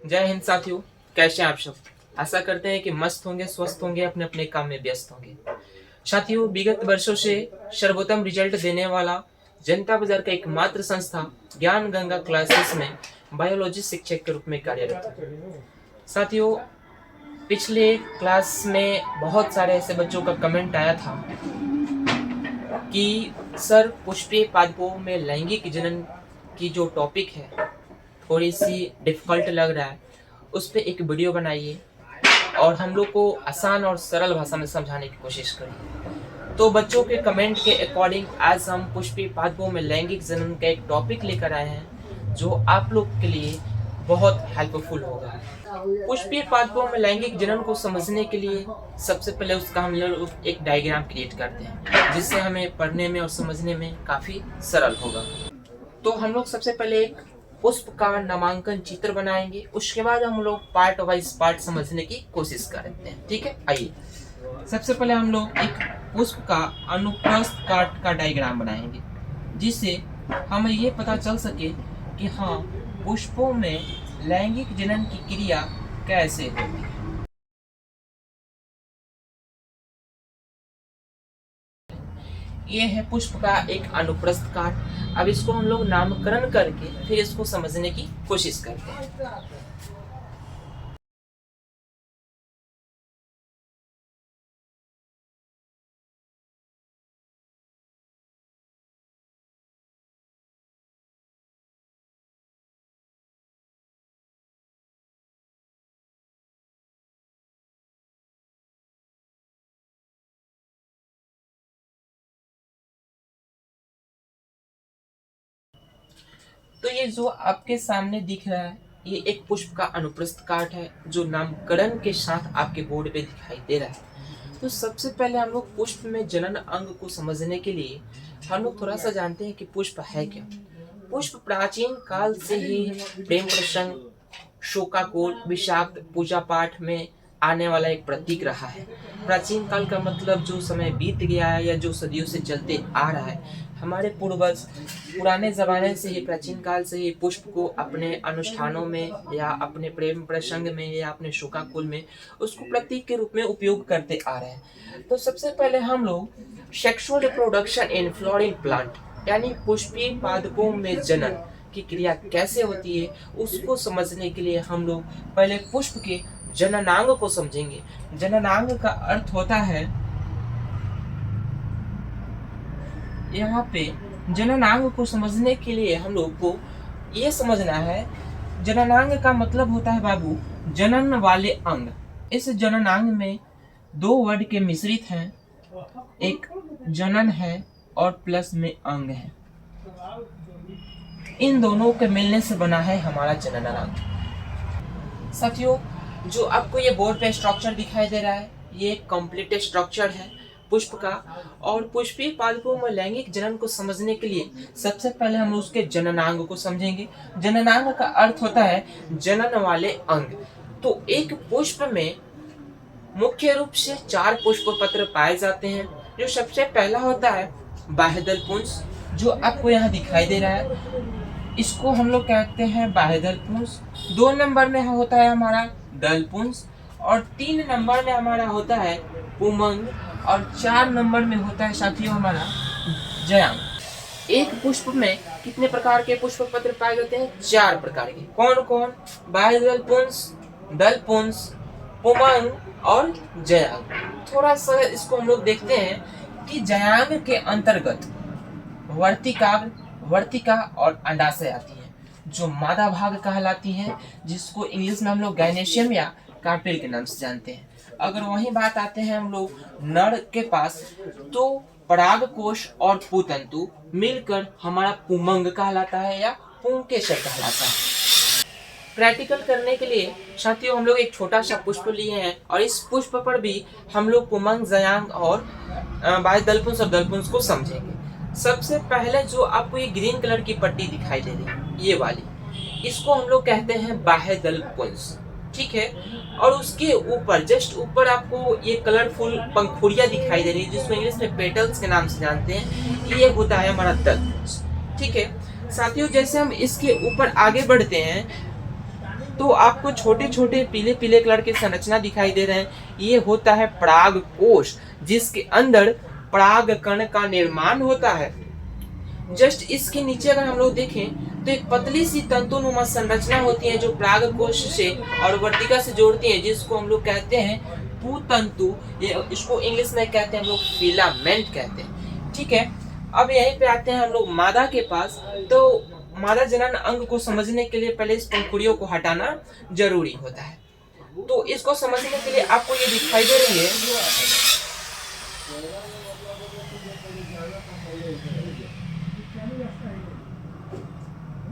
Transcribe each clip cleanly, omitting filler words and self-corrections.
जय हिंद साथियों, कैसे हैं आप सब। आशा करते हैं कि मस्त होंगे, स्वस्थ होंगे, अपने अपने काम में व्यस्त होंगे। साथियों, विगत वर्षों से सर्वोत्तम रिजल्ट देने वाला जनता बाजार का एकमात्र संस्था ज्ञान गंगा क्लासेस में बायोलॉजी शिक्षक के रूप में कार्यरत है। साथियों, पिछले क्लास में बहुत सारे ऐसे बच्चों का कमेंट आया था कि सर, पुष्पीय पादपों में लैंगिक जनन की जो टॉपिक है थोड़ी सी डिफिकल्ट लग रहा है, उस पर एक वीडियो बनाइए और हम लोग को आसान और सरल भाषा में समझाने की कोशिश करिए। तो बच्चों के कमेंट के अकॉर्डिंग आज हम पुष्पीय पादपों में लैंगिक जनन का एक टॉपिक लेकर आए हैं जो आप लोग के लिए बहुत हेल्पफुल होगा। पुष्पीय पादपों में लैंगिक जनन को समझने के लिए सबसे पहले उसका हम लोग एक डायग्राम क्रिएट करते हैं जिससे हमें पढ़ने में और समझने में काफी सरल होगा। तो हम लोग सबसे पहले एक पुष्प का नामांकन चित्र बनाएंगे, उसके बाद हम लोग पार्ट वाइज पार्ट समझने की कोशिश करते हैं। ठीक है, आइए सबसे पहले हम लोग एक पुष्प का अनुप्रस्थ काट का डायग्राम बनाएंगे जिससे हमें ये पता चल सके कि हाँ, पुष्पों में लैंगिक जनन की क्रिया कैसे होती है। ये है पुष्प का एक अनुप्रस्थ काट। अब इसको हम लोग नामकरण करके फिर इसको समझने की कोशिश करते हैं। तो ये जो आपके सामने दिख रहा है, ये एक पुष्प का अनुप्रस्थ काट है जो नामकरण के साथ आपके बोर्ड पे दिखाई दे रहा है। तो सबसे पहले हम लोग पुष्प में जनन अंग को समझने के लिए हम लोग थोड़ा सा जानते हैं कि पुष्प है क्या। पुष्प प्राचीन काल से ही प्रेम प्रसंग, शोकाकुल, विषाक्त, पूजा पाठ में आने वाला एक प्रतीक रहा है। प्राचीन काल का मतलब जो समय बीत गया है या जो सदियों से चलते आ रहा है। हमारे पूर्वज पुराने जमाने से ही, प्राचीन काल से ही पुष्प को अपने अनुष्ठानों में या अपने प्रेम प्रसंग में या अपने शोकाकुल में उसको प्रतीक के रूप में उपयोग करते आ रहे हैं। तो सबसे पहले हम लोग sexual reproduction in flowering plant यानी पुष्पीय पादपों में जनन की क्रिया कैसे होती है उसको समझने के लिए हम लोग पहले पुष्प के जननांग को समझेंगे। जननांग का अर्थ होता है, यहाँ पे जननांग को समझने के लिए हम लोग को ये समझना है, जननांग का मतलब होता है बाबू जनन वाले अंग। इस जननांग में दो वर्ड के मिश्रित हैं, एक जनन है और प्लस में अंग है। इन दोनों के मिलने से बना है हमारा जननांग। साथियों, जो आपको ये बोर्ड पे स्ट्रक्चर दिखाई दे रहा है, ये एक कंप्लीट स्ट्रक्चर है पुष्प का। और पुष्पीय पादपों में लैंगिक जनन को समझने के लिए सबसे पहले हम उसके जननांग को समझेंगे। जननांग का अर्थ होता है जनन वाले अंग। तो एक पुष्प में मुख्य रूप से 4 पुष्प पत्र पाए जाते हैं। जो सबसे पहला होता है बाह्यदल पुंज, जो आपको यहाँ दिखाई दे रहा है, इसको हम लोग कहते हैं बाह्यदल पुंज। 2 नंबर में होता है हमारा दल पुंज और 3 नंबर में हमारा होता है पुमंग और 4 नंबर में होता है साथियों हमारा जयांग। एक पुष्प में कितने प्रकार के पुष्प पत्र पाए जाते हैं? 4 प्रकार के। कौन कौन? बाह्यदल पुंज, दल पुंज, पुमंग और जयांग। थोड़ा सा इसको हम लोग देखते हैं कि जयांग के अंतर्गत वर्तिका और अंडाशय आती है जो मादा भाग कहलाती है, जिसको इंग्लिश में हम लोग गायनेशियम या कार्पेल के नाम से जानते हैं। अगर वही बात आते हैं हम लोग नर के पास, तो परागकोश और पुतंतु मिलकर हमारा पुमंग कहलाता है या पुंकेसर कहलाता है। प्रैक्टिकल करने के लिए साथियों हम लोग एक छोटा सा पुष्प लिए हैं और इस पुष्प पर भी हम लोग पुमंग, जयांग और बाह्यदलपुंज और दलपुंज को समझेंगे। सबसे पहले जो आपको ये ग्रीन कलर की पट्टी दिखाई दे रही है, ये वाली, इसको हम लोग कहते हैं बाह्यदलपुंज। ठीक है, और उसके ऊपर जस्ट ऊपर आपको ये कलरफुल पंखुड़ियां दिखाई दे रही है जिसको इंग्लिश में पेटल्स के नाम से जानते हैं, ये होता है हमारा दलपुंज। ठीक है साथियों, जैसे हम इसके ऊपर आगे बढ़ते हैं तो आपको छोटे छोटे पीले पीले कलर के संरचना दिखाई दे रहे हैं, ये होता है पराग कोश, जिसके अंदर पराग कण का निर्माण होता है। जस्ट इसके नीचे अगर हम लोग देखें तो एक पतली सी तंतुनुमा संरचना होती है जो पराग कोश से और वर्तिका से जोड़ती है, जिसको हम लोग कहते हैं पुतंतु। ये इसको इंग्लिश में कहते हैं हम लोग फिलामेंट कहते हैं। ठीक है, अब यहीं पे आते हैं हम लोग मादा के पास। तो मादा जनन अंग को समझने के लिए पहले इस पंखुड़ियों को हटाना जरूरी होता है। तो इसको समझने के लिए आपको ये दिखाई दे रही है,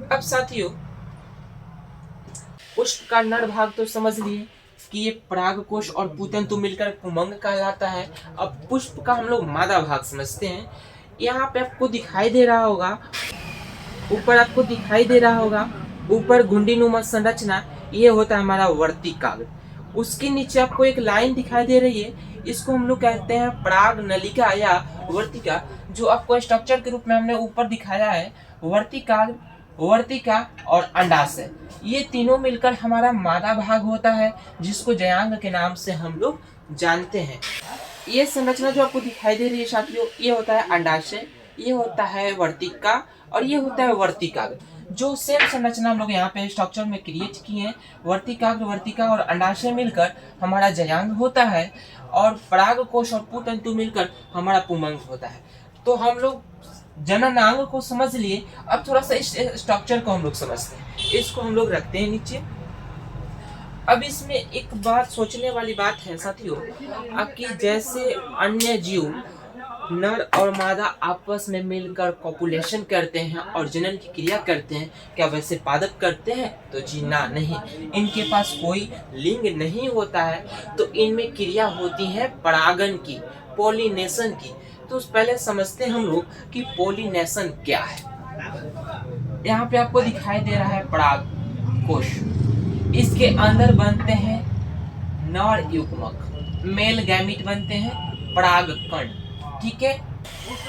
अब साथियों पुष्प का नर भाग तो समझ लिए कि ये परागकोश और पुतंतु मिलकर पुमंग कहलाता है। अब पुष्प का हम लोग मादा भाग समझते हैं। यहाँ पे आपको दिखाई दे रहा होगा, ऊपर आपको दिखाई दे रहा होगा, ऊपर घुंडीनुमा संरचना, ये होता है हमारा वर्तिकाग्र। उसके नीचे आपको एक लाइन दिखाई दे रही है, इसको हम लोग कहते हैं पराग नलिका या वर्तिका, जो आपको स्ट्रक्चर के रूप में हमने ऊपर दिखाया है। वर्तिकाग्र, वर्तिका और अंडाशय, ये तीनों मिलकर हमारा मादा भाग होता है, जिसको जयांग के नाम से हम लोग जानते हैं। ये संरचना जो आपको दिखाई दे रही है साथियों, ये होता है अंडाशय, ये होता है वर्तिका और ये होता है वर्तिकाग्र। जो सेम संरचना हम लोग यहाँ पे स्ट्रक्चर में क्रिएट किए हैं, वर्तिकाग्र, वर्तिका और अंडाशय मिलकर हमारा जयांग होता है और परागकोश और पुतंतु मिलकर हमारा पुमंग होता है। तो हम लोग जननांग को समझ लिए, अब थोड़ा सा इस स्ट्रक्चर को हम लोग समझते हैं। इसको हम लोग रखते हैं नीचे। अब इसमें एक बात सोचने वाली बात है साथियों, कि जैसे अन्य जीव नर और मादा आपस में मिलकर कॉपुलेशन करते हैं और जनन की क्रिया करते हैं, क्या वैसे पादप करते हैं? तो जी ना, नहीं। इनके पास कोई लिंग नहीं होता है, तो इनमें क्रिया होती है परागन की, पॉलिनेशन की। तो पहले समझते हैं हम लोग कि पॉलिनेशन क्या है। यहाँ पे आपको दिखाई दे रहा है पराग कोश, इसके अंदर बनते हैं नर युग्मक, मेल गैमीट बनते हैं, पराग कण। ठीक है,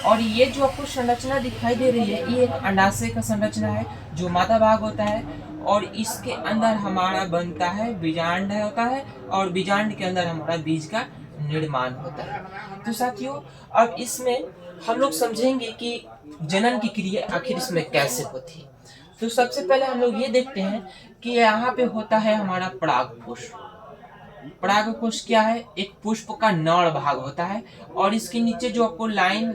और ये जो आपको संरचना दिखाई दे रही है, ये एक अंडाशय का संरचना है जो मादा भाग होता है, और इसके अंदर हमारा बनता है बीजांड होता है, और बीजांड के अंदर हमारा बीज का निर्माण होता है। तो साथियों अब इसमें हम लोग समझेंगे कि जनन की क्रिया आखिर इसमें कैसे होती है। तो सबसे पहले हम लोग ये देखते हैं कि यहाँ पे होता है हमारा परागकोश। परागकोश क्या है? एक पुष्प का नर भाग होता है, और इसके नीचे जो आपको लाइन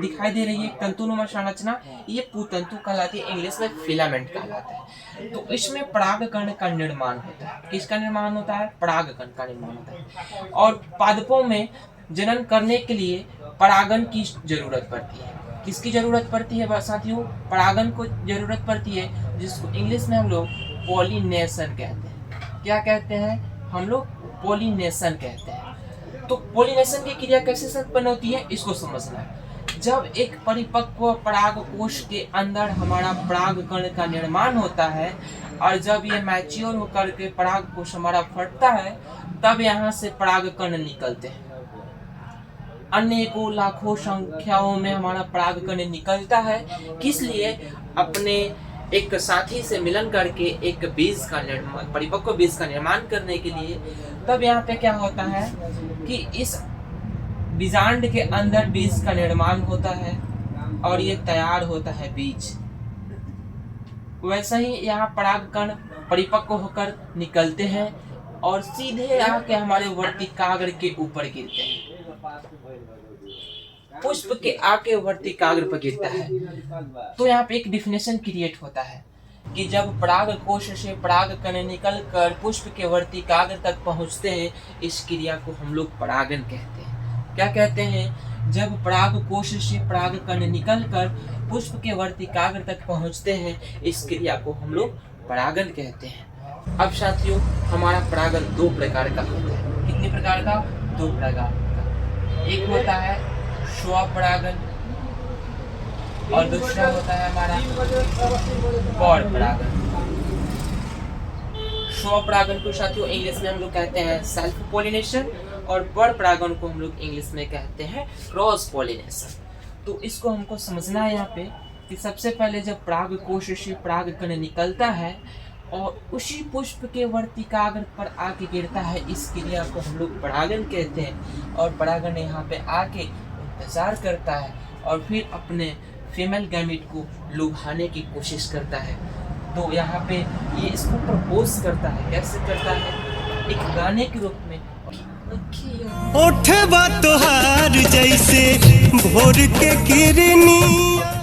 दिखाई दे रही है तंतुनुमा संरचना, ये पुतंतु कहलाती है, इंग्लिश में फिलामेंट कहलाता है। तो इसमें परागकण का निर्माण होता है। किसका निर्माण होता है? परागकण का निर्माण होता है। और पादपों में जनन करने के लिए परागन की जरूरत पड़ती है। किसकी जरूरत पड़ती है साथियों? परागन को जरूरत पड़ती है, जिसको इंग्लिश में हम लोग पॉलिनेशन कहते हैं। क्या कहते हैं हम लोग? पॉलिनेशन कहते हैं। तो पॉलिनेशन की क्रिया कैसे संपन्न होती है, इसको समझना है। जब एक परिपक्व परागकोश के अंदर हमारा परागकण का निर्माण होता है, और जब ये मैच्योर होकर के परागकोश हमारा फटता है, तब यहाँ से परागकण निकलते हैं। अनेकों लाखों संख्याओं में हमारा परागकण निकलता है। किस लिए? अपने एक साथी से मिलन करके एक बीज का निर्माण, परिपक्व बीज का निर्माण करने के लिए। तब यहाँ पे क्या होता है कि इस बीजांड के अंदर बीज का निर्माण होता है और ये तैयार होता है बीज। वैसे ही यहाँ परागकण परिपक्व होकर निकलते हैं और सीधे आके हमारे वर्तिकाग्र के ऊपर गिरते हैं। पुष्प के आके वर्तिकाग्र पर गिरता है। तो यहाँ पे एक डिफिनेशन क्रिएट होता है कि जब परागकोश से परागकण निकल कर पुष्प के वर्तिकाग्र तक पहुँचते हैं, इस क्रिया को हम लोग परागन कहते हैं। क्या कहते हैं? जब परागकोश से परागकण निकल कर पुष्प के वर्तिकाग्र तक पहुँचते हैं, इस क्रिया को हम लोग परागन कहते हैं। अब साथियों हमारा परागन दो प्रकार का होता है। कितने प्रकार का? दो प्रकार का। एक होता है स्वपरागन और दूसरा होता है हमारा परपरागन। स्वपरागन को साथियों इंग्लिश में हम लोग कहते हैं सेल्फ पॉलिनेशन, और परपरागन को हम लोग इंग्लिश में कहते हैं क्रॉस पॉलिनेशन। तो इसको हमको समझना है यहाँ पे कि सबसे पहले जब परागकोश से परागकण निकलता है और उसी पुष्प के वर्तिकाग्र पर आके गिरता है। इस क्रिया को हम लोग परागन कहते हैं। और परागन यहाँ पे आके इंतजार करता है और फिर अपने फीमेल गैमीट को लुभाने की कोशिश करता है। तो यहाँ पे ये इसको प्रपोज करता है। कैसे करता है? एक गाने के रूप में। ओठवा तोहार जैसे भोर के किरनी।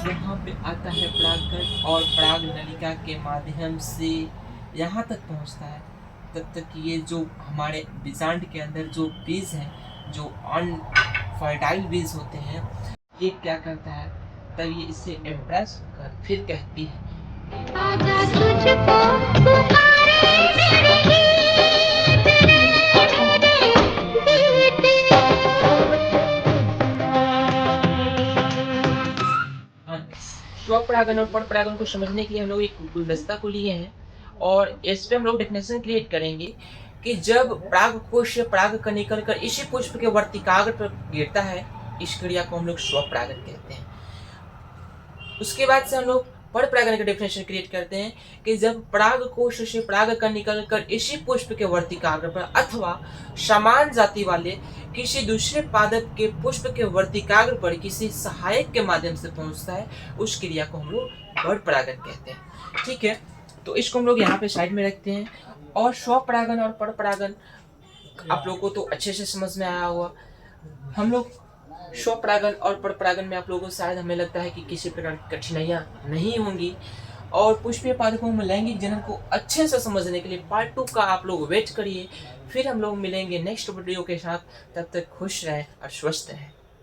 यहाँ पे आता है परागकण और पराग नलिका के माध्यम से यहाँ तक पहुँचता है। तब तक ये जो हमारे बीजांड के अंदर जो बीज हैं, जो अनफर्टाइल बीज होते हैं, ये क्या करता है, तब ये इससे इम्प्रेस कर फिर कहती है आजा तुझको पुकारे लड़की स्वपरागन और परपरागन को समझने के लिए हम लोग एक गुलदस्ता को लिए हैं और इस पे हम लोग डेफिनेशन क्रिएट करेंगे कि जब पराग कोश से पराग कण निकल कर इसी पुष्प के वर्तिकाग्र पर गिरता है, इस क्रिया को हम लोग स्वपरागन कहते हैं। उसके बाद से हम लोग परपरागन का डेफिनेशन क्रिएट करते हैं कि जब पराग कोश से पराग कण निकल कर इसी पुष्प के वर्तिकाग्र पर अथवा समान जाति वाले किसी दूसरे पादप के पुष्प के वर्तिकाग्र पर किसी सहायक के माध्यम से पहुंचता है, उस क्रिया को हम लोग परपरागन कहते हैं। ठीक है, तो इसको हम लोग यहाँ पे साइड में रखते हैं। और स्वपरागन और परपरागन आप लोगों को तो अच्छे से समझ में आया होगा। हम लोग स्वपरागन और परपरागन में आप लोगों को शायद हमें लगता है कि किसी प्रकार की कठिनाइयाँ नहीं होंगी। और पुष्पीय पादपों में लैंगिक जनन को अच्छे से समझने के लिए पार्ट 2 का आप लोग वेट करिए। फिर हम लोग मिलेंगे नेक्स्ट वीडियो के साथ। तब तक खुश रहें और स्वस्थ रहें।